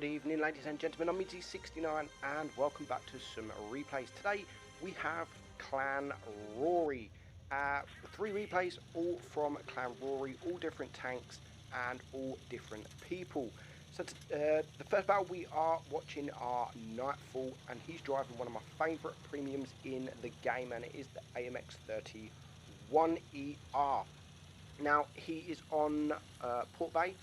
Good evening, ladies and gentlemen. I'm Meadsyreplays and welcome back to some replays. Today we have Clan RORY. 3 replays, all from Clan RORY, all different tanks and all different people. So the first battle we are watching are Nightfall, and he's driving one of my favourite premiums in the game, and it is the AMX 31ER. Now he is on Port Bay,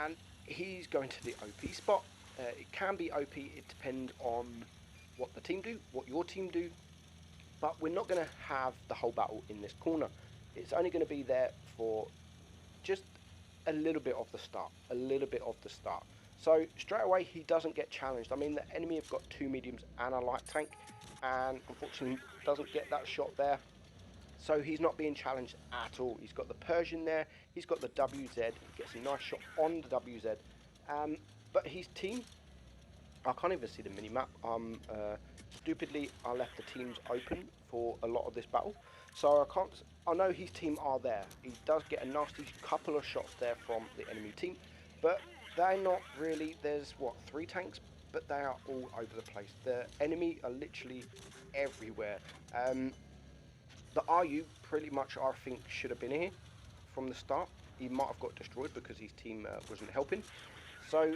and he's going to the OP spot. It can be OP, it depends on what the team do, what your team do, but we're not going to have the whole battle in this corner. It's only going to be there for just a little bit of the start, So straight away he doesn't get challenged. I mean, the enemy have got 2 mediums and a light tank, and unfortunately doesn't get that shot there. So he's not being challenged at all. He's got the Persian there, he's got the WZ, he gets a nice shot on the WZ. But his team, I can't even see the mini-map. Stupidly, I left the teams open for a lot of this battle. So I know his team are there. He does get a nasty couple of shots there from the enemy team. But they're not really, there's what, 3 tanks? But they are all over the place. The enemy are literally everywhere. The RU pretty much, I think, should have been here from the start. He might have got destroyed because his team wasn't helping. So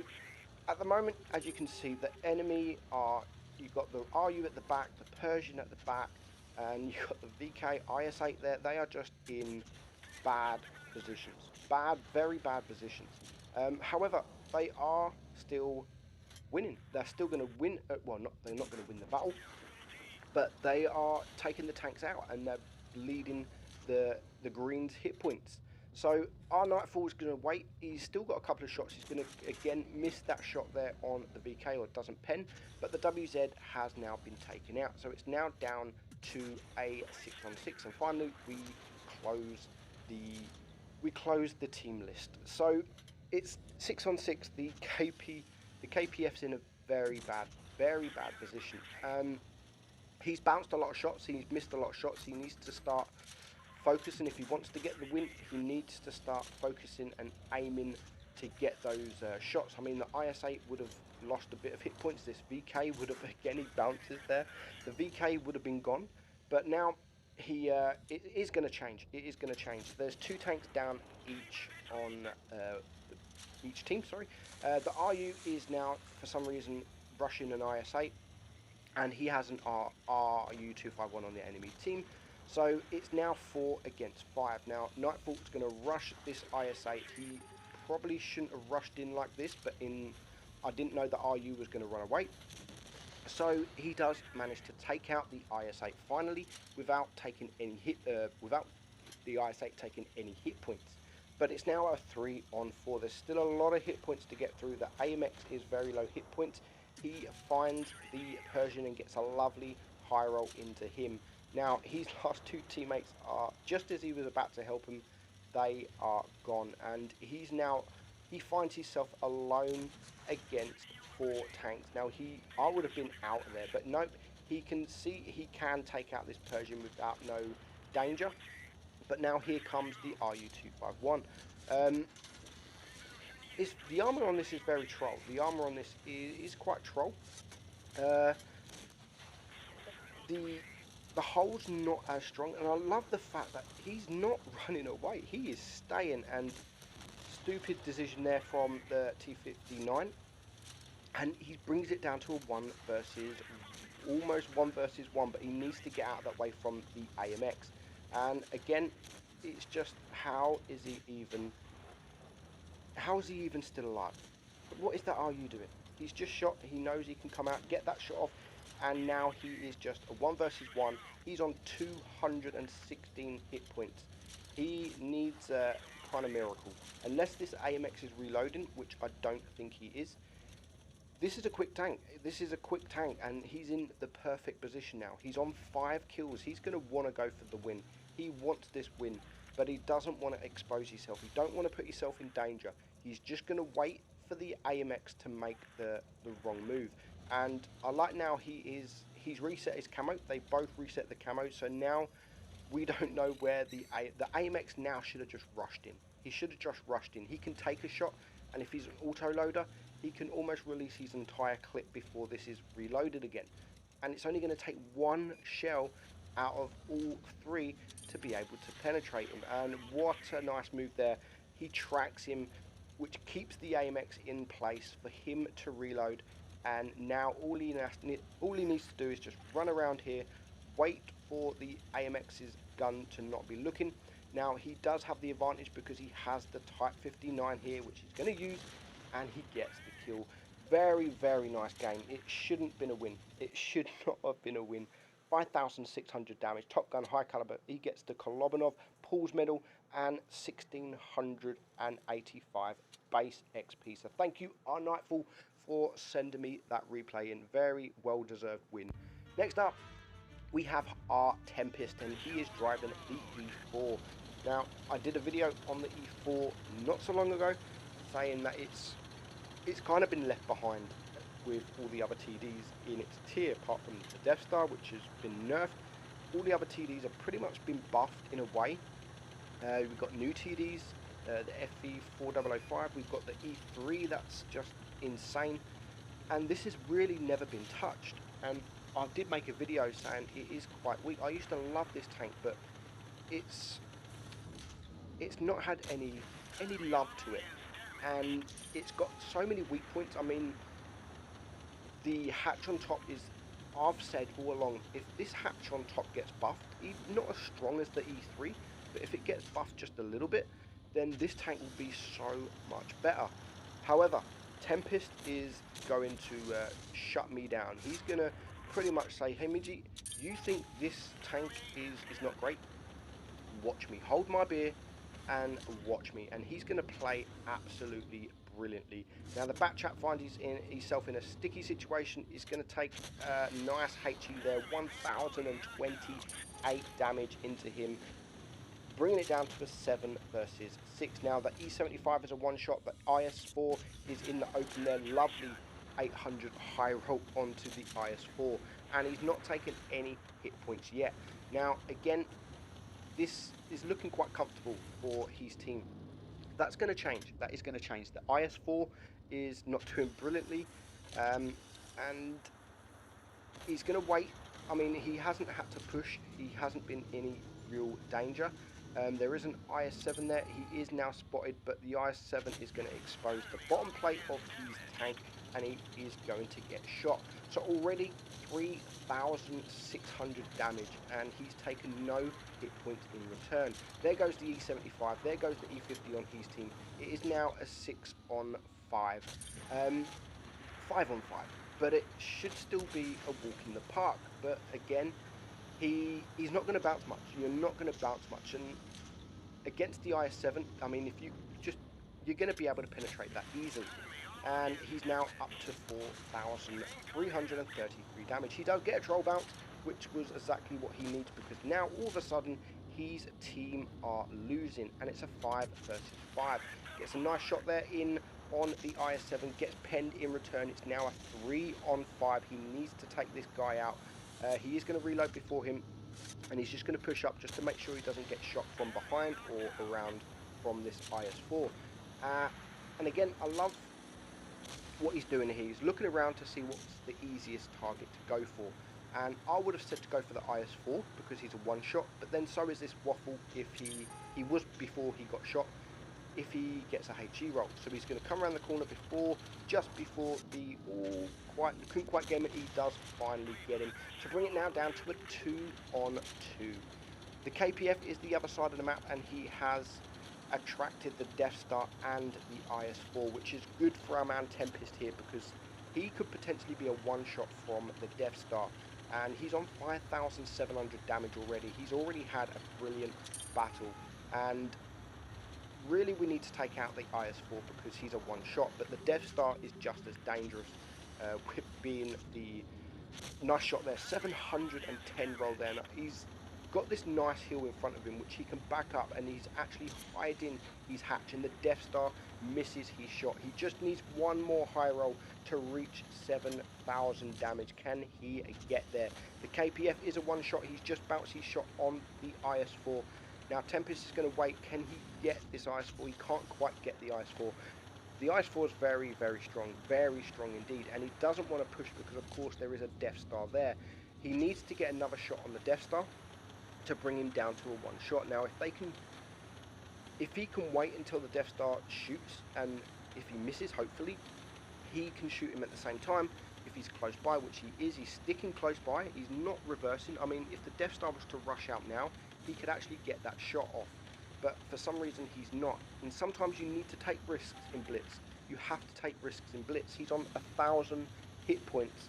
at the moment, as you can see, the enemy are, you've got the RU at the back, the Persian at the back, and you've got the VK IS-8 there. They are just in bad positions. Very bad positions. However, they are still winning. They're still going to win. Well, they're not going to win the battle, but they are taking the tanks out and they're bleeding the Greens' hit points. So our Nightfall is going to wait. He's still got a couple of shots. He's going to again miss that shot there on the VK, or doesn't pen, but the WZ has now been taken out. So it's now down to a 6-on-6, and finally we close the team list. So it's 6-on-6. The KPF's in a very bad position. He's bounced a lot of shots, he's missed a lot of shots. He needs to start focusing. If he wants to get the win, he needs to start focusing and aiming to get those shots. I mean, the IS-8 would have lost a bit of hit points. This VK would have, again, he bounces there. The VK would have been gone, but now it is going to change. It is going to change. There's 2 tanks down each on each team, sorry. The RU is now, for some reason, rushing an IS-8. And he has an RU251 on the enemy team. So it's now 4 against 5. Now, Nightfall's going to rush this IS-8. He probably shouldn't have rushed in like this, but I didn't know the RU was going to run away. So he does manage to take out the IS-8 finally, without taking any without the IS-8 taking any hit points. But it's now a 3-on-4. There's still a lot of hit points to get through. The AMX is very low hit points. He finds the Persian and gets a lovely high roll into him. Now, his last 2 teammates are, just as he was about to help him, they are gone. And he finds himself alone against 4 tanks. Now, I would have been out there, but nope, he can see he can take out this Persian without no danger. But now here comes the RU251. The armour on this is very troll. The armour on this is quite troll. The hull's not as strong, and I love the fact that he's not running away. He is staying, and stupid decision there from the T59, and he brings it down to a almost 1 versus 1, but he needs to get out of that way from the AMX. And again, it's just, how is he even still alive? What is that RU doing? He's just shot. He knows he can come out, get that shot off, and now he is just a 1 versus 1. He's on 216 hit points. He needs a kind of miracle. Unless this AMX is reloading, which I don't think he is. This is a quick tank. And he's in the perfect position now. He's on 5 kills. He's going to want to go for the win. He wants this win, but he doesn't want to expose himself. He don't want to put himself in danger. He's just going to wait for the AMX to make the wrong move. And I like now he's reset his camo. They both reset the camo, so now we don't know where the AMX now should have just rushed in. He should have just rushed in. He can take a shot, and if he's an auto-loader, he can almost release his entire clip before this is reloaded again. And it's only going to take one shell out of all three to be able to penetrate him. And what a nice move there. He tracks him, which keeps the AMX in place for him to reload. And now all he needs to do is just run around here, wait for the AMX's gun to not be looking. Now he does have the advantage because he has the Type 59 here, which he's going to use, and he gets the kill. Very, very nice game. It shouldn't have been a win. It should not have been a win. 5,600 damage, Top Gun, high caliber. He gets the Kolobanov, Paul's medal, and 1,685 base XP. So thank you, our Nightfall, for sending me that replay in. Very well deserved win. Next up, we have our Tempest, and he is driving the E4. Now, I did a video on the E4 not so long ago, saying that it's kind of been left behind with all the other TDs in its tier, apart from the Death Star, which has been nerfed. All the other TDs have pretty much been buffed in a way. We've got new TDs, the FE4005, we've got the E3, that's just insane. And this has really never been touched. And I did make a video saying it is quite weak. I used to love this tank, but it's not had any love to it. And it's got so many weak points. I mean, the hatch on top is, I've said all along, if this hatch on top gets buffed, not as strong as the E3, but if it gets buffed just a little bit, then this tank will be so much better. However, Tempest is going to shut me down. He's going to pretty much say, hey Midgy, you think this tank is not great? Watch me. Hold my beer and watch me. And he's going to play absolutely brilliantly. Now the Batchat finds himself in a sticky situation. It's going to take nice HE there, 1,028 damage into him, bringing it down to a 7 versus 6. Now the E75 is a one-shot, but IS4 is in the open there. Lovely 800 high roll onto the IS4, and he's not taken any hit points yet. Now again, this is looking quite comfortable for his team. That's going to change. That is going to change. The IS4 is not doing brilliantly, and he's going to wait. I mean, he hasn't had to push. He hasn't been in any real danger. There is an IS7 there. He is now spotted, but the IS7 is going to expose the bottom plate of his tank, and he is going to get shot. So already 3,600 damage, and he's taken no hit points in return. There goes the E75. There goes the E50 on his team. It is now a 6 on 5. 5 on 5. But it should still be a walk in the park. But again, he's not going to bounce much. You're not going to bounce much. And against the IS7, I mean, if you're going to be able to penetrate that easily. And he's now up to 4,333 damage. He does get a troll bounce, which was exactly what he needs, because now all of a sudden his team are losing, and it's a 5 versus 5. Gets a nice shot there in on the IS7, gets penned in return. It's now a 3 on 5. He needs to take this guy out. He is going to reload before him, and he's just going to push up just to make sure he doesn't get shot from behind or around from this IS4. And again, I love what he's doing here. He's looking around to see what's the easiest target to go for, and I would have said to go for the IS4 because he's a one-shot, but then so is this Waffle if he was before he got shot, if he gets a HE roll. So he's going to come around the corner just before the couldn't quite get him, and he does finally get him to bring it now down to a 2 on 2. The KPF is the other side of the map, and he has attracted the Death Star and the IS4, which is good for our man Tempest here, because he could potentially be a one-shot from the Death Star, and he's on 5,700 damage already. He's already had a brilliant battle, and really we need to take out the IS4 because he's a one-shot, but the Death Star is just as dangerous, with being the nice shot there. 710 roll there. Now, he's got this nice hill in front of him which he can back up, and he's actually hiding his hatch, and the Death Star misses his shot. He just needs one more high roll to reach 7,000 damage. Can he get there? The KPF is a one shot. He's just bounced his shot on the IS4. Now Tempest is going to wait. Can he get this IS4? He can't quite get the IS4. The IS-4 is very, very strong indeed, and he doesn't want to push because, of course, there is a Death Star there. He needs to get another shot on the Death Star to bring him down to a one-shot. Now, if he can wait until the Death Star shoots, and if he misses, hopefully, he can shoot him at the same time. If he's close by, which he is, he's sticking close by, he's not reversing. I mean, if the Death Star was to rush out now, he could actually get that shot off. But for some reason, he's not. And sometimes you need to take risks in Blitz. You have to take risks in Blitz. He's on 1,000 hit points.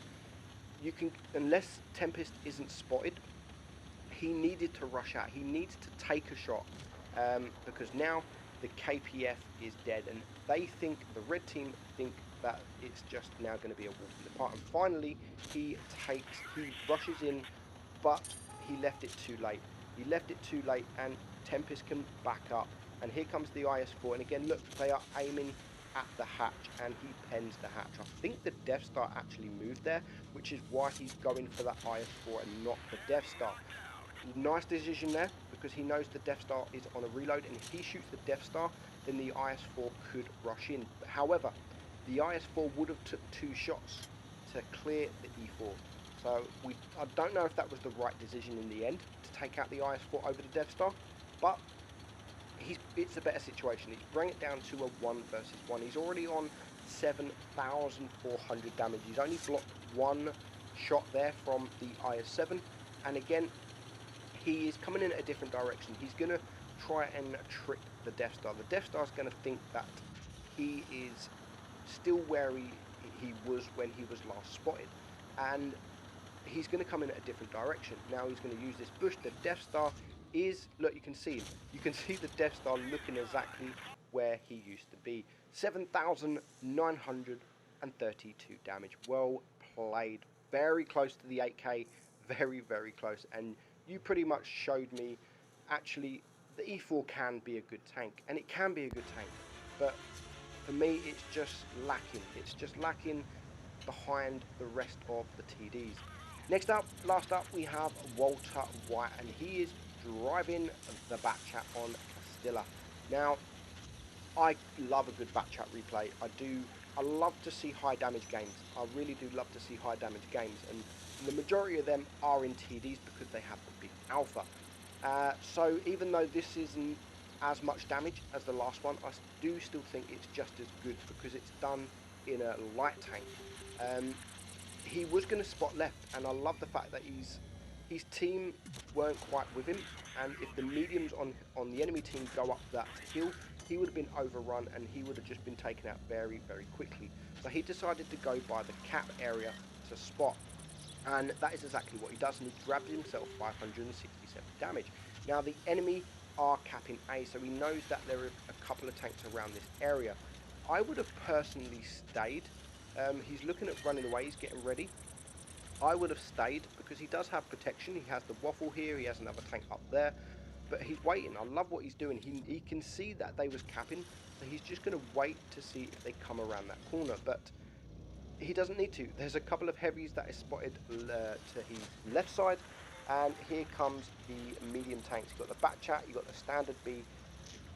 You can, unless Tempest isn't spotted, he needed to rush out. He needs to take a shot because now the KPF is dead, and they think, the red team think that it's just now going to be a walk in the park. And finally, he rushes in, but he left it too late. He left it too late, and Tempest can back up. And here comes the IS-4, and again, look, they are aiming at the hatch, and he pens the hatch. I think the Death Star actually moved there, which is why he's going for that IS-4 and not the Death Star. Nice decision there, because he knows the Death Star is on a reload, and if he shoots the Death Star, then the IS-4 could rush in. However, the IS-4 would have took 2 shots to clear the E4. So I don't know if that was the right decision in the end, to take out the IS-4 over the Death Star, but it's a better situation. He's bring it down to a 1 versus 1. He's already on 7,400 damage. He's only blocked 1 shot there from the IS-7, and again, he is coming in a different direction. He's going to try and trick the Death Star. The Death Star is going to think that he is still where he was when he was last spotted, and he's going to come in a different direction. Now he's going to use this bush. The Death Star is, look, you can see him. You can see the Death Star looking exactly where he used to be. 7,932 damage. Well played. Very close to the 8k. Very, very close. And you pretty much showed me, actually, the E4 can be a good tank. And it can be a good tank. But for me, it's just lacking. It's just lacking behind the rest of the TDs. Next up, last up, we have Walter White, and he is driving the Batchat on Castilla. Now, I love a good Batchat replay. I love to see high damage games. I really do love to see high damage games, and the majority of them are in TDs because they have the big alpha. So even though this isn't as much damage as the last one, I do still think it's just as good because it's done in a light tank. He was going to spot left, and I love the fact that his team weren't quite with him, and if the mediums on the enemy team go up that hill, he would have been overrun and he would have just been taken out very, very quickly. So he decided to go by the cap area to spot, and that is exactly what he does, and he grabs himself 567 damage. Now the enemy are capping A, so he knows that there are a couple of tanks around this area. I would have personally stayed. He's looking at running away, he's getting ready. I would have stayed because he does have protection. He has the waffle here, he has another tank up there, but he's waiting. I love what he's doing. He can see that they was capping, so he's just going to wait to see if they come around that corner, but he doesn't need to. There's a couple of heavies that is spotted to his left side, and here comes the medium tanks. You've got the Batchat, you've got the standard B.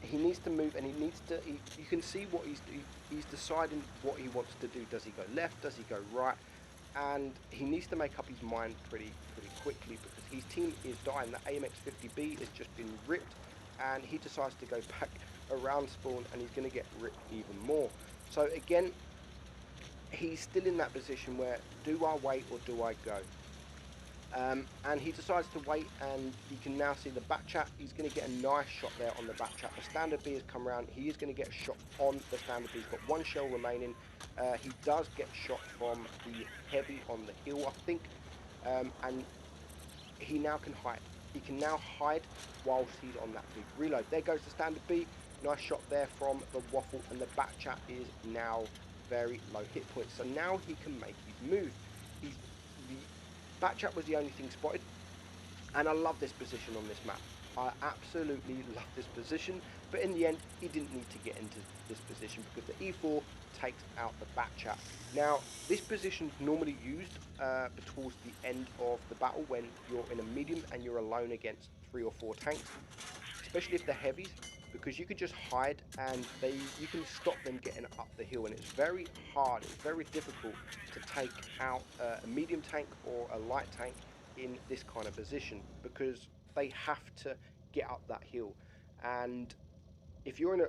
He needs to move, and he needs to, you can see what he's deciding what he wants to do. Does he go left, does he go right? And he needs to make up his mind pretty quickly because his team is dying. The AMX-50B has just been ripped, and he decides to go back around spawn, and he's going to get ripped even more. So again, he's still in that position where, do I wait or do I go? And he decides to wait, and you can now see the Batchat. He's going to get a nice shot there on the Batchat. The standard B has come around. He is going to get a shot on the standard B. He's got 1 shell remaining. He does get shot from the heavy on the hill, I think, and he now can hide. He can now hide whilst he's on that big reload. There goes the standard B. Nice shot there from the waffle, and the Batchat is now very low hit points. So now he can make his move. The Batchat was the only thing spotted, and I love this position on this map. I absolutely love this position, but in the end, he didn't need to get into this position because the E4 takes out the Batchat. Now, this position is normally used towards the end of the battle when you're in a medium and you're alone against 3 or 4 tanks, especially if they're heavies. because you can just hide and you can stop them getting up the hill, and it's very hard, it's very difficult to take out a medium tank or a light tank in this kind of position, because they have to get up that hill. And if you're an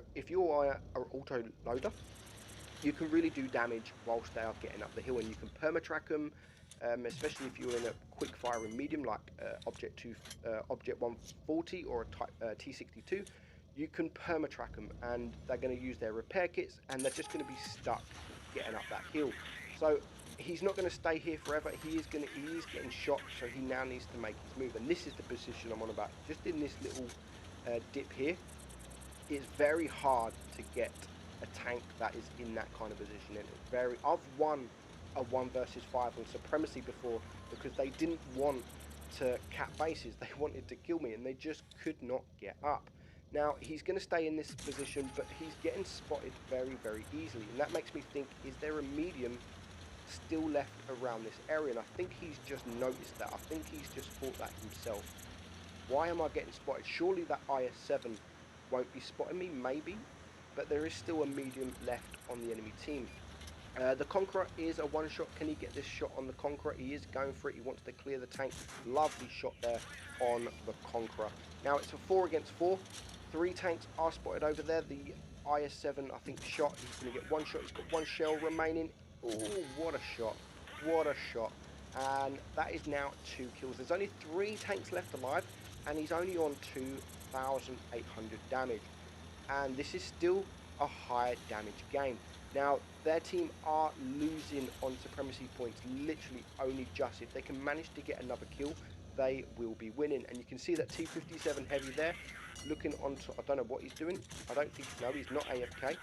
auto loader, you can really do damage whilst they are getting up the hill, and you can perma-track them, especially if you're in a quick firing medium like Object 140 or a type T62. You can perma-track them, and they're going to use their repair kits, and they're just going to be stuck getting up that hill. So he's not going to stay here forever. He is getting shot, so he now needs to make his move, and this is the position I'm on about. Just in this little dip here, it's very hard to get a tank that is in that kind of position. And it's I've won a 1 versus 5 on Supremacy before, because they didn't want to cap bases. They wanted to kill me, and they just could not get up. Now, he's going to stay in this position, but he's getting spotted very, very easily. And that makes me think, is there a medium still left around this area? And I think he's just noticed that. I think he's just thought that himself. Why am I getting spotted? Surely that IS-7 won't be spotting me, maybe. But there is still a medium left on the enemy team. The Conqueror is a one-shot. Can he get this shot on the Conqueror? He is going for it. He wants to clear the tank. Lovely shot there on the Conqueror. Now it's a 4 against 4. 3 tanks are spotted over there. The IS-7, I think, shot. He's going to get 1 shot. He's got 1 shell remaining. Oh, what a shot. What a shot. And that is now 2 kills. There's only 3 tanks left alive, and he's only on 2,800 damage. And this is still a high damage game. Now, their team are losing on Supremacy points, literally only just. If they can manage to get another kill, they will be winning. And you can see that T57 Heavy there, looking onto, I don't know what he's doing. I don't think, no, he's not AFK.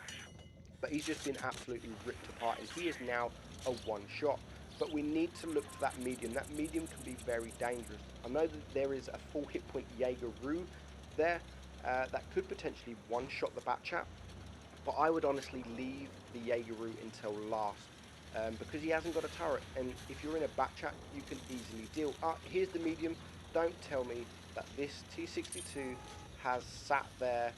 But he's just been absolutely ripped apart, and he is now a one-shot. But we need to look for that medium. That medium can be very dangerous. I know that there is a full hit point Jaeger there that could potentially one-shot the Batchat. But I would honestly leave the Jaeger until last, because he hasn't got a turret. And if you're in a Batchat, you can easily deal. Here's the medium. Don't tell me that this T62 has sat there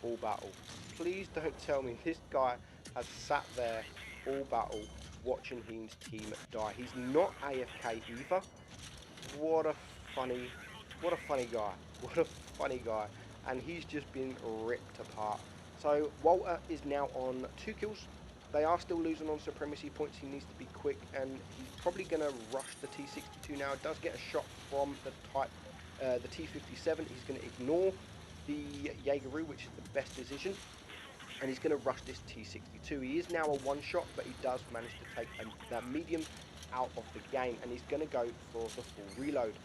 all battle. Please don't tell me this guy has sat there all battle watching his team die. He's not AFK either. What a funny guy. What a funny guy. And he's just been ripped apart. So Walter is now on 2 kills. They are still losing on Supremacy points. He needs to be quick, and he's probably going to rush the T62 now. Does get a shot from the T57. He's going to ignore the Jaeger, which is the best decision, and he's going to rush this T62. He is now a one-shot, but he does manage to take that medium out of the game, and he's going to go for the full reload.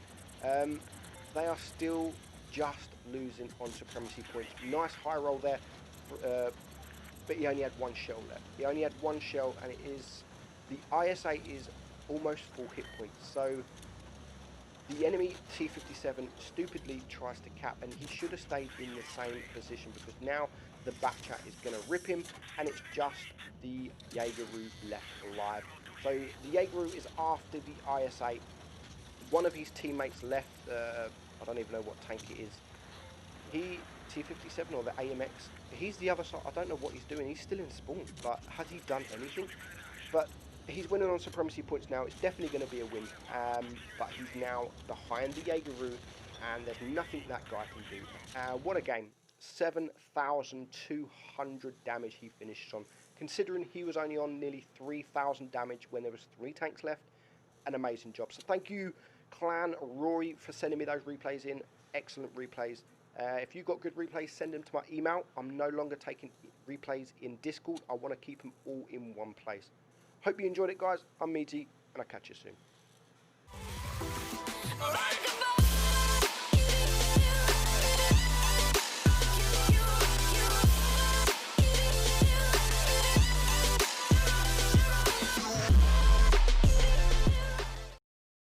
They are still just losing on Supremacy points. Nice high roll there, but he only had 1 shell left. He only had 1 shell, and it is, the IS-8 is almost full hit points. So the enemy T57 stupidly tries to cap, and he should have stayed in the same position, because now the Batchat is going to rip him, and it's just the Jaeger left alive. So the Jaeger is after the IS-8. One of his teammates left. I don't even know what tank it is. He, T57 or the AMX, he's the other side. I don't know what he's doing. He's still in spawn. Like, has he done anything? But he's winning on Supremacy points now. It's definitely going to be a win. But he's now behind the Jaeger, and there's nothing that guy can do. What a game. 7,200 damage he finished on. Considering he was only on nearly 3,000 damage when there was 3 tanks left. An amazing job. So thank you, Clan RORY, for sending me those replays in. Excellent replays. If you've got good replays, send them to my email. I'm no longer taking replays in Discord. I want to keep them all in one place. Hope you enjoyed it, guys. I'm Meadsy, and I'll catch you soon.